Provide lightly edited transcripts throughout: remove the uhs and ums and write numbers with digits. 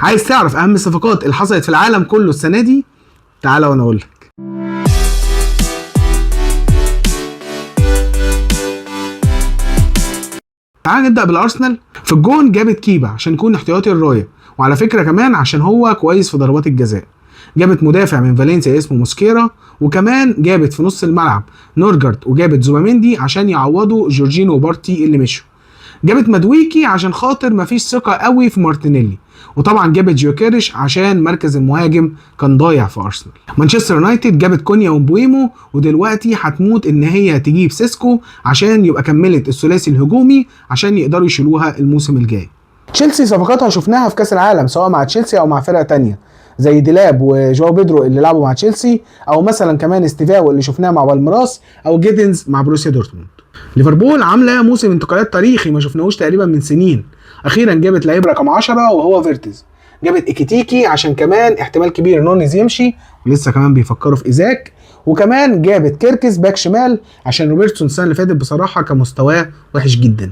عايز تعرف اهم الصفقات اللي حصلت في العالم كله السنه دي؟ تعالى وانا اقول لك. تعال نبدا بالارسنال. في الجون جابت كيبا عشان يكون احتياطي الرايه، وعلى فكره كمان عشان هو كويس في ضربات الجزاء. جابت مدافع من فالنسيا اسمه موسكيرا، وكمان جابت في نص الملعب نورجارد، وجابت زوباميندي عشان يعوضوا جورجينو وبارتي اللي مشوا. جابت مدويكي عشان خاطر مفيش ثقه قوي في مارتينيلي، وطبعا جابت جيوكيريش عشان مركز المهاجم كان ضايع في ارسنال. مانشستر يونايتد جابت كونيا ومبويمو، ودلوقتي هتموت ان هي تجيب سيسكو عشان يبقى كملت الثلاثي الهجومي عشان يقدروا يشيلوها الموسم الجاي. تشيلسي صفقاتها شفناها في كاس العالم سواء مع تشيلسي او مع فرقه تانية زي ديلاب وجواو بيدرو اللي لعبوا مع تشيلسي، او مثلا كمان استيفاو اللي شفناه مع بالمراس، او جيدنز مع بروسيا دورتموند. ليفربول عامله موسم انتقالات تاريخي ما شفناهوش تقريبا من سنين. اخيرا جابت لعيب رقم 10 وهو فيرتز. جابت ايكيتيكي عشان كمان احتمال كبير نونيز يمشي، ولسه كمان بيفكروا في ايزاك. وكمان جابت كيركس باك شمال عشان روبرتسون السنه اللي فاتت بصراحه كان مستواه وحش جدا.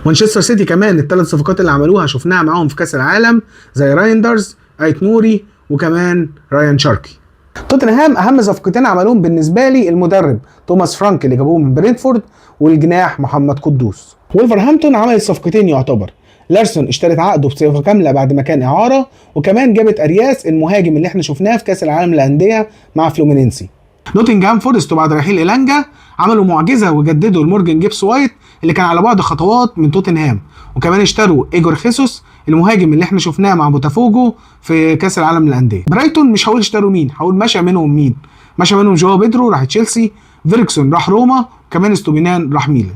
مانشستر سيتي كمان الثلاث صفقات اللي عملوها شفناها معاهم في كاس العالم زي رايندرز، ايت نوري، وكمان رايان شاركي. توتنهام اهم صفقتين عملوهم بالنسبه لي المدرب توماس فرانك اللي جابوه من برينتفورد، والجناح محمد قدوس. وولفرهامبتون عملت صفقتين يعتبر، لارسون اشترت عقده بصفه كامله بعد ما كان اعاره، وكمان جابت ارياس المهاجم اللي احنا شفناه في كاس العالم للانديه مع فلومينينسي. نوتنجهام فورست وبعد رحيل إيلانجا عملوا معجزه وجددوا لمورجان جيبس وايت اللي كان على بعد خطوات من توتنهام، وكمان اشتروا ايجور خيسوس المهاجم اللي احنا شفناه مع بوتافوجو في كاس العالم للانديه. برايتون مش هقول اشتروا مين، هقول مشى منهم مين. مشى منهم جواو بيدرو راح تشيلسي، فيركسون راح روما، وكمان ستوبينان راح ميلان.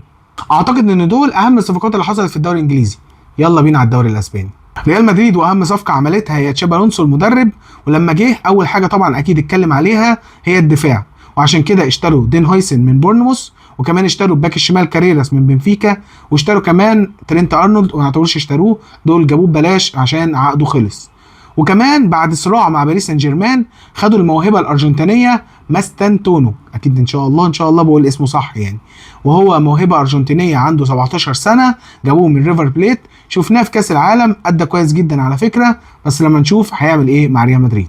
اعتقد ان دول اهم الصفقات اللي حصلت في الدوري الانجليزي. يلا بينا على الدوري الاسباني. ريال مدريد واهم صفقه عملتها هي تشابي الونسو المدرب، ولما جه اول حاجه طبعا اكيد اتكلم عليها هي الدفاع، وعشان كده اشتروا دين هويسن من بورنموث، وكمان اشتروا الباك الشمال كاريراس من بنفيكا، واشتروا كمان ترينت ارنولد، وما يعتبروش اشتروه، دول جابوه ببلاش عشان عقده خلص. وكمان بعد صراع مع باريس سان جيرمان خدوا الموهبه الارجنتينيه ماستانتونو، اكيد ان شاء الله بقول اسمه صح يعني، وهو موهبه ارجنتينيه عنده 17 سنه، جابوه من ريفر بليت. شفناه في كاس العالم ادى كويس جدا على فكره، بس لما نشوف هيعمل ايه مع ريال مدريد.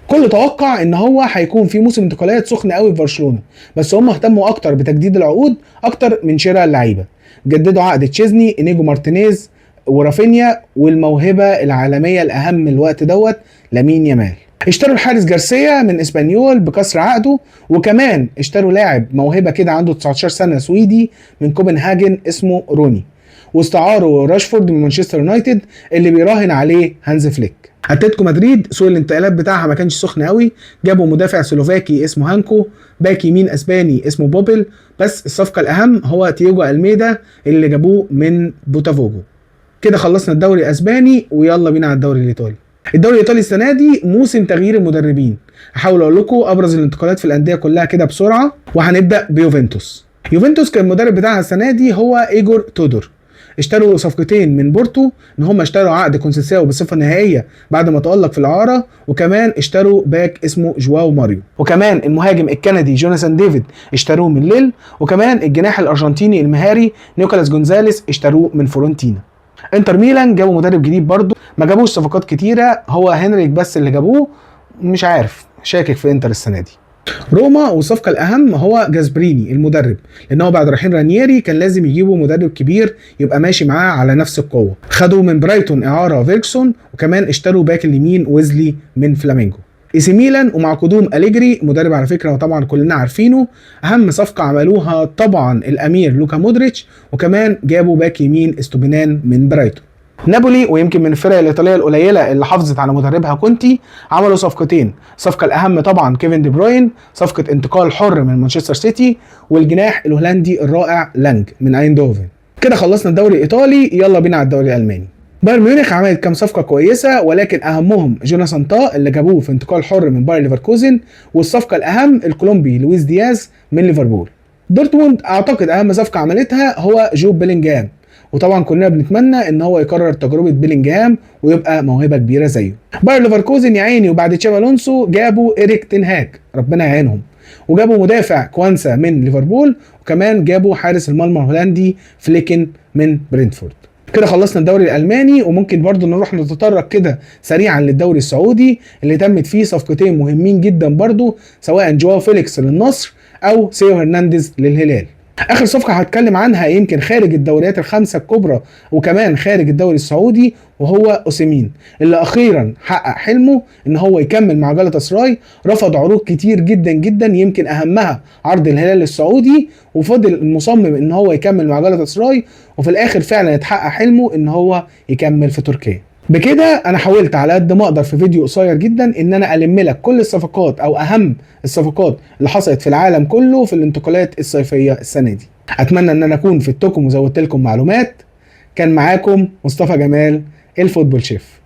كل توقع ان هو هيكون في موسم انتقالات سخن قوي في برشلونه، بس هم اهتموا اكتر بتجديد العقود اكتر من شراء اللعيبه. جددوا عقد تشيزني، انيجو مارتينيز، ورافينيا، والموهبه العالميه الاهم الوقت دوت لامين يامال. اشتروا الحارس جارسيا من اسبانيول بكسر عقده، وكمان اشتروا لاعب موهبه كده عنده 19 سنه سويدي من كوبنهاجن اسمه روني، واستعاروا راشفورد من مانشستر يونايتد اللي بيراهن عليه هانز فليك. اتلتيكو مدريد سوق الانتقالات بتاعها ما كانش سخن قوي، جابوا مدافع سلوفاكي اسمه هانكو، باك يمين اسباني اسمه بوبل، بس الصفقه الاهم هو تياجو الميدا اللي جابوه من بوتافوجو. كده خلصنا الدوري الاسباني، ويلا بينا على الدوري الايطالي. الدوري الايطالي السنه دي موسم تغيير المدربين. هحاول اقول لكم ابرز الانتقالات في الانديه كلها كده بسرعه، وهنبدا بيوفنتوس. يوفنتوس كان المدرب بتاعها السنه دي هو ايجور تودور. اشتروا صفقتين من بورتو، ان هم اشتروا عقد كونسيساو بصفه نهائيه بعد ما تألق في الاعاره، وكمان اشتروا باك اسمه جواو ماريو، وكمان المهاجم الكندي جوناثان ديفيد اشتروه من ليل، وكمان الجناح الارجنتيني المهاري نيكولاس جونزاليس اشتروه من فورنتينا. انتر ميلان جابوا مدرب جديد برضو، ما جابوش صفقات كتيره، هو هنريك بس اللي جابوه، مش عارف شاكك في انتر السنه دي. روما والصفقه الاهم هو جاسبريني المدرب، لانه بعد رحيل رانييري كان لازم يجيبوا مدرب كبير يبقى ماشي معاه على نفس القوه. خدوا من برايتون اعاره فيركسون، وكمان اشتروا باك اليمين ويزلي من فلامينجو. اي سي ميلان ومع قدوم أليجري مدرب على فكره وطبعا كلنا عارفينه، اهم صفقه عملوها طبعا الامير لوكا مودريتش، وكمان جابوا باك يمين استوبينان من برايتون. نابولي ويمكن من الفرق الايطاليه القليله اللي حافظت على مدربها كونتي عملوا صفقتين، الصفقه الاهم طبعا كيفن دي بروين، صفقه انتقال حر من مانشستر سيتي، والجناح الهولندي الرائع لانج من ايندوفن. كده خلصنا الدوري الايطالي، يلا بينا على الدوري الالماني. بايرن ميونخ عملت كام صفقه كويسه، ولكن اهمهم جوناثان تا اللي جابوه في انتقال حر من باير ليفركوزن، والصفقه الاهم الكولومبي لويس دياز من ليفربول. دورتموند اعتقد اهم صفقه عملتها هو جوب بيلينجهام، وطبعا كلنا بنتمنى ان هو يكرر تجربه بيلينجهام ويبقى موهبه كبيره زيه. باير ليفركوزن يا عيني وبعد تشابي الونسو جابوا ايريك تنهاج ربنا يعينهم، وجابوا مدافع كوانسا من ليفربول، وكمان جابوا حارس المرمى الهولندي فليكن من برينتفورد. كده خلصنا الدوري الالماني، وممكن برضو نروح نتطرق كده سريعا للدوري السعودي اللي تمت فيه صفقتين مهمين جدا برضو، سواء جواو فيليكس للنصر او سيو هرنانديز للهلال. اخر صفقه هتكلم عنها يمكن خارج الدوريات الخمسه الكبرى وكمان خارج الدوري السعودي، وهو اوسيمين اللي اخيرا حقق حلمه ان هو يكمل مع جالاتا سراي. رفض عروض كتير جدا جدا، يمكن اهمها عرض الهلال السعودي، وفضل مصمم ان هو يكمل مع جالاتا سراي، وفي الاخر فعلا يتحقق حلمه ان هو يكمل في تركيا. بكده انا حاولت على قد ما اقدر في فيديو قصير جدا ان انا الم لك كل الصفقات او اهم الصفقات اللي حصلت في العالم كله في الانتقالات الصيفيه السنه دي. اتمنى ان انا اكون فدتكم وزودت لكم معلومات. كان معاكم مصطفى جمال الفوتبول شيف.